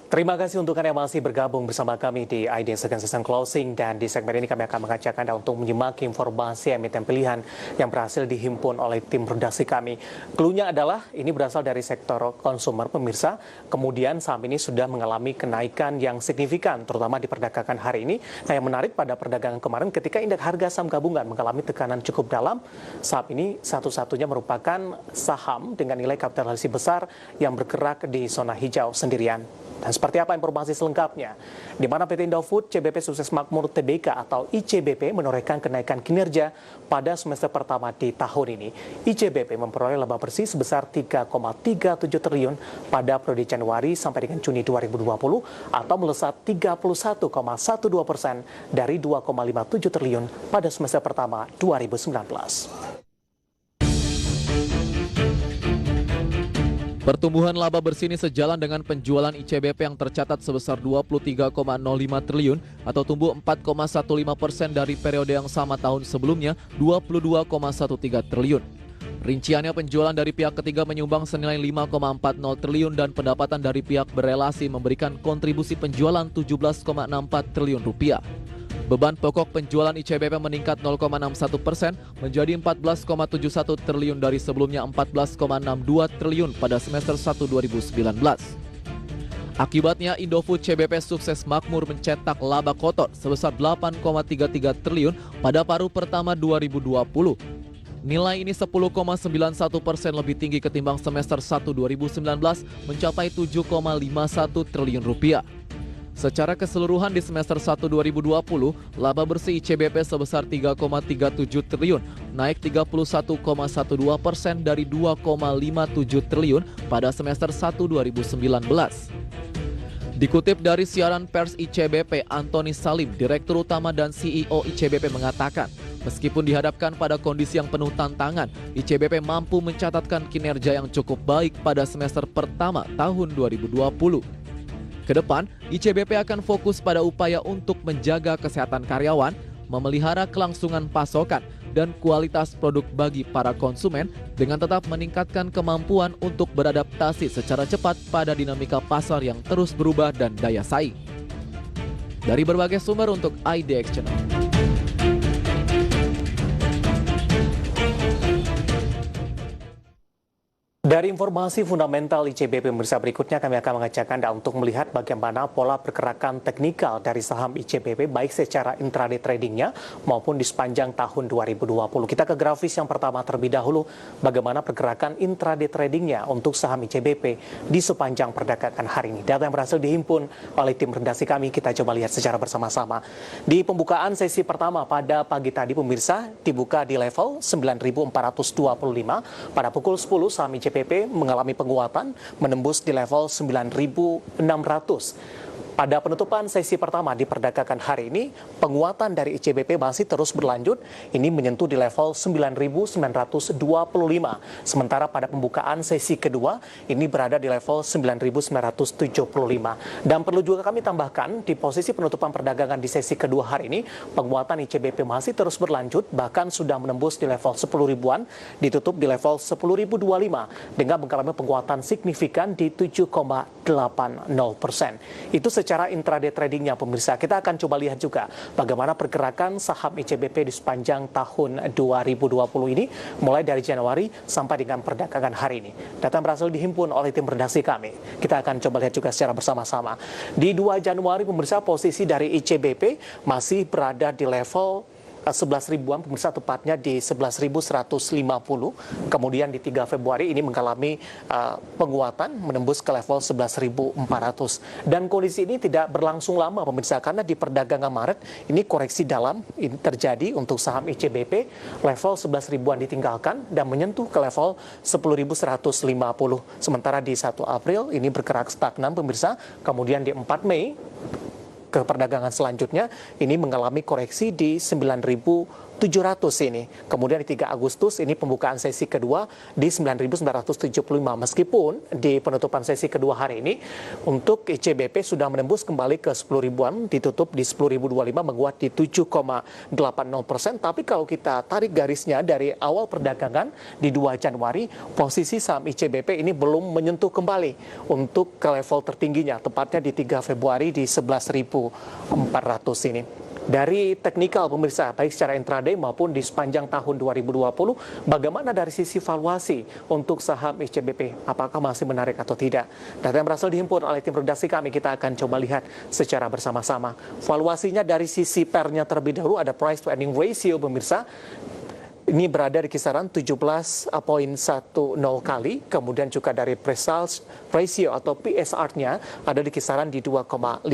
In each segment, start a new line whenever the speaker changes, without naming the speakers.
Terima kasih untuk Anda yang masih bergabung bersama kami di ID Second Season Closing, dan di segmen ini kami akan mengajak Anda untuk menyimak informasi emiten pilihan yang berhasil dihimpun oleh tim redaksi kami. Cluenya adalah ini berasal dari sektor konsumer pemirsa, kemudian saham ini sudah mengalami kenaikan yang signifikan terutama di perdagangan hari ini. Nah, yang menarik pada perdagangan kemarin ketika indeks harga saham gabungan mengalami tekanan cukup dalam, saham ini satu-satunya merupakan saham dengan nilai kapitalisasi besar yang bergerak di zona hijau sendirian. Dan seperti apa informasi selengkapnya? Di mana PT Indofood CBP Sukses Makmur Tbk atau ICBP menorehkan kenaikan kinerja pada semester pertama di tahun ini. ICBP memperoleh laba bersih sebesar 3,37 triliun pada periode Januari sampai dengan Juni 2020 atau melesat 31,12% dari 2,57 triliun pada semester pertama 2019.
Pertumbuhan laba bersih ini sejalan dengan penjualan ICBP yang tercatat sebesar 23,05 triliun atau tumbuh 4,15% dari periode yang sama tahun sebelumnya 22,13 triliun. Rinciannya, penjualan dari pihak ketiga menyumbang senilai 5,40 triliun dan pendapatan dari pihak berelasi memberikan kontribusi penjualan 17,64 triliun rupiah. Beban pokok penjualan ICBP meningkat 0,61% menjadi 14,71 triliun dari sebelumnya 14,62 triliun pada semester 1 2019. Akibatnya, Indofood CBP Sukses Makmur mencetak laba kotor sebesar 8,33 triliun pada paruh pertama 2020. Nilai ini 10,91% lebih tinggi ketimbang semester 1 2019 mencapai 7,51 triliun rupiah. Secara keseluruhan di semester 1 2020, laba bersih ICBP sebesar 3,37 triliun, naik 31,12% dari 2,57 triliun pada semester 1 2019. Dikutip dari siaran pers ICBP, Antoni Salim, Direktur Utama dan CEO ICBP mengatakan, meskipun dihadapkan pada kondisi yang penuh tantangan, ICBP mampu mencatatkan kinerja yang cukup baik pada semester pertama tahun 2020. Kedepan, ICBP akan fokus pada upaya untuk menjaga kesehatan karyawan, memelihara kelangsungan pasokan, dan kualitas produk bagi para konsumen dengan tetap meningkatkan kemampuan untuk beradaptasi secara cepat pada dinamika pasar yang terus berubah dan daya saing. Dari berbagai sumber untuk IDX Channel.
Dari informasi fundamental ICBP pemirsa, berikutnya kami akan mengajak Anda untuk melihat bagaimana pola pergerakan teknikal dari saham ICBP baik secara intraday tradingnya maupun di sepanjang tahun 2020. Kita ke grafis yang pertama terlebih dahulu, bagaimana pergerakan intraday tradingnya untuk saham ICBP di sepanjang perdagangan hari ini. Data yang berhasil dihimpun oleh tim redaksi kami, kita coba lihat secara bersama-sama. Di pembukaan sesi pertama pada pagi tadi pemirsa dibuka di level 9.425, pada pukul 10 saham ICBP mengalami penguatan menembus di level 9.600. Pada penutupan sesi pertama di perdagangan hari ini, penguatan dari ICBP masih terus berlanjut, ini menyentuh di level 9.925. Sementara pada pembukaan sesi kedua, ini berada di level 9.975. Dan perlu juga kami tambahkan, di posisi penutupan perdagangan di sesi kedua hari ini, penguatan ICBP masih terus berlanjut, bahkan sudah menembus di level 10 ribuan, ditutup di level 10.025, dengan mengalami penguatan signifikan di 7,80%. Itu secara intraday tradingnya pemirsa. Kita akan coba lihat juga bagaimana pergerakan saham ICBP di sepanjang tahun 2020 ini mulai dari Januari sampai dengan perdagangan hari ini. Data berhasil dihimpun oleh tim redaksi kami. Kita akan coba lihat juga secara bersama-sama. Di 2 Januari pemirsa, posisi dari ICBP masih berada di level 11 ribuan pemirsa, tepatnya di 11.150. Kemudian di 3 Februari ini mengalami penguatan menembus ke level 11.400. Dan kondisi ini tidak berlangsung lama pemirsa, karena di perdagangan Maret ini koreksi dalam ini terjadi untuk saham ICBP, level 11 ribuan ditinggalkan dan menyentuh ke level 10.150. Sementara di 1 April ini bergerak stagnan pemirsa, kemudian di 4 Mei ke perdagangan selanjutnya ini mengalami koreksi di 9.000 ini. Kemudian di 3 Agustus ini pembukaan sesi kedua di 9.975. Meskipun di penutupan sesi kedua hari ini untuk ICBP sudah menembus kembali ke 10 ribuan, ditutup di 10.025 menguat di 7,80%. Tapi kalau kita tarik garisnya dari awal perdagangan di 2 Januari, posisi saham ICBP ini belum menyentuh kembali untuk ke level tertingginya, tepatnya di 3 Februari di 11.400 ini. Dari teknikal pemirsa, baik secara intraday maupun di sepanjang tahun 2020, bagaimana dari sisi valuasi untuk saham ICBP? Apakah masih menarik atau tidak? Data yang berhasil dihimpun oleh tim redaksi kami, kita akan coba lihat secara bersama-sama. Valuasinya dari sisi pernya terlebih dahulu, ada price to earning ratio pemirsa. Ini berada di kisaran 17,10 kali, kemudian juga dari pre-sales ratio atau PSR-nya ada di kisaran di 2,50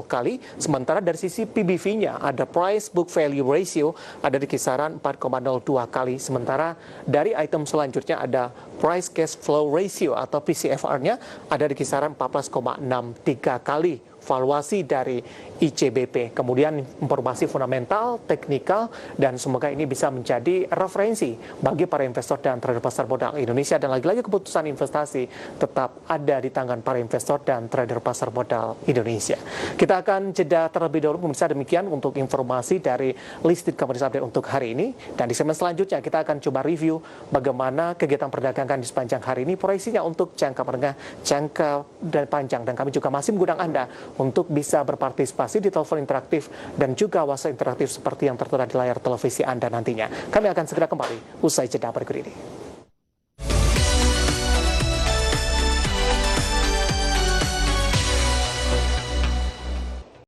kali, sementara dari sisi PBV-nya ada price book value ratio ada di kisaran 4,02 kali, sementara dari item selanjutnya ada price cash flow ratio atau PCFR-nya ada di kisaran 14,63 kali valuasi dari ICBP. Kemudian informasi fundamental, teknikal, dan semoga ini bisa menjadi referensi bagi para investor dan trader pasar modal Indonesia. Dan lagi-lagi keputusan investasi tetap ada di tangan para investor dan trader pasar modal Indonesia. Kita akan jeda terlebih dahulu pemirsa, demikian untuk informasi dari listed commodities update untuk hari ini. Dan di segmen selanjutnya kita akan coba review bagaimana kegiatan perdagangan di sepanjang hari ini, proyeksinya untuk jangka menengah, jangka dan panjang. Dan kami juga masih mengundang Anda untuk bisa berpartisipasi di telepon interaktif dan juga WhatsApp interaktif seperti yang tertera di layar televisi Anda nantinya. Kami akan segera kembali usai jeda berikut ini.